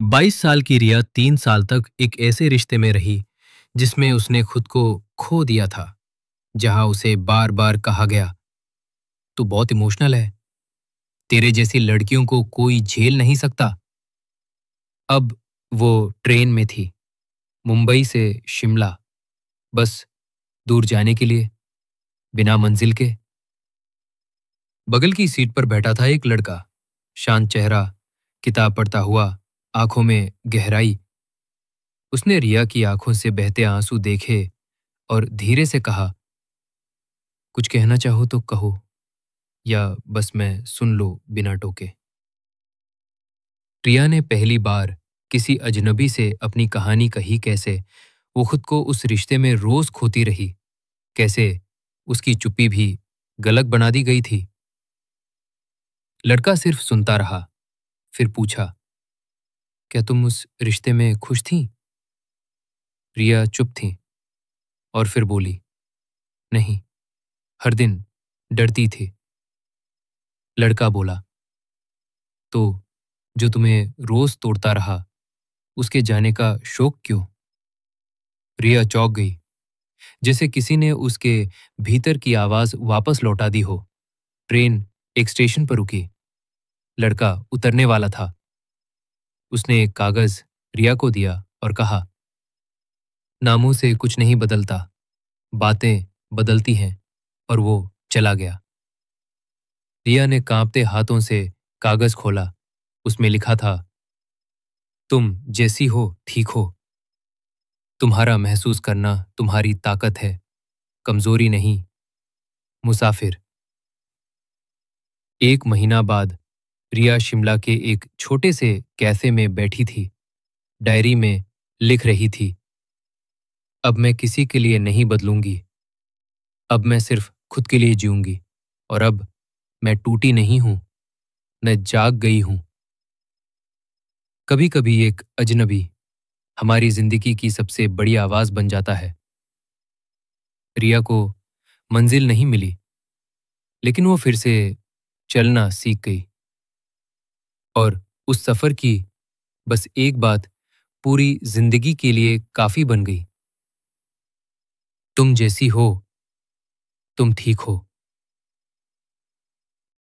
22 साल की रिया 3 साल तक एक ऐसे रिश्ते में रही जिसमें उसने खुद को खो दिया था। जहां उसे बार बार कहा गया, तू बहुत इमोशनल है, तेरे जैसी लड़कियों को कोई झेल नहीं सकता। अब वो ट्रेन में थी, मुंबई से शिमला, बस दूर जाने के लिए, बिना मंजिल के। बगल की सीट पर बैठा था एक लड़का, शांत चेहरा, किताब पढ़ता हुआ, आंखों में गहराई। उसने रिया की आंखों से बहते आंसू देखे और धीरे से कहा, कुछ कहना चाहो तो कहो, या बस मैं सुन लो बिना टोके। प्रिया ने पहली बार किसी अजनबी से अपनी कहानी कही। कैसे वो खुद को उस रिश्ते में रोज खोती रही, कैसे उसकी चुप्पी भी गलत बना दी गई थी। लड़का सिर्फ सुनता रहा, फिर पूछा, क्या तुम उस रिश्ते में खुश थी? प्रिया चुप थी और फिर बोली, नहीं, हर दिन डरती थी। लड़का बोला, तो जो तुम्हें रोज तोड़ता रहा, उसके जाने का शौक क्यों? रिया चौंक गई, जैसे किसी ने उसके भीतर की आवाज वापस लौटा दी हो। ट्रेन एक स्टेशन पर रुकी। लड़का उतरने वाला था। उसने एक कागज रिया को दिया और कहा, नामों से कुछ नहीं बदलता, बातें बदलती हैं। और वो चला गया। रिया ने कांपते हाथों से कागज खोला। उसमें लिखा था, तुम जैसी हो ठीक हो। तुम्हारा महसूस करना तुम्हारी ताकत है, कमजोरी नहीं। मुसाफिर। एक महीना बाद रिया शिमला के एक छोटे से कैफे में बैठी थी। डायरी में लिख रही थी, अब मैं किसी के लिए नहीं बदलूंगी। अब मैं सिर्फ खुद के लिए जीऊंगी। और अब मैं टूटी नहीं हूं, मैं जाग गई हूं। कभी कभी एक अजनबी हमारी जिंदगी की सबसे बड़ी आवाज बन जाता है। रिया को मंजिल नहीं मिली, लेकिन वो फिर से चलना सीख गई। और उस सफर की बस एक बात पूरी जिंदगी के लिए काफी बन गई, तुम जैसी हो, तुम ठीक हो।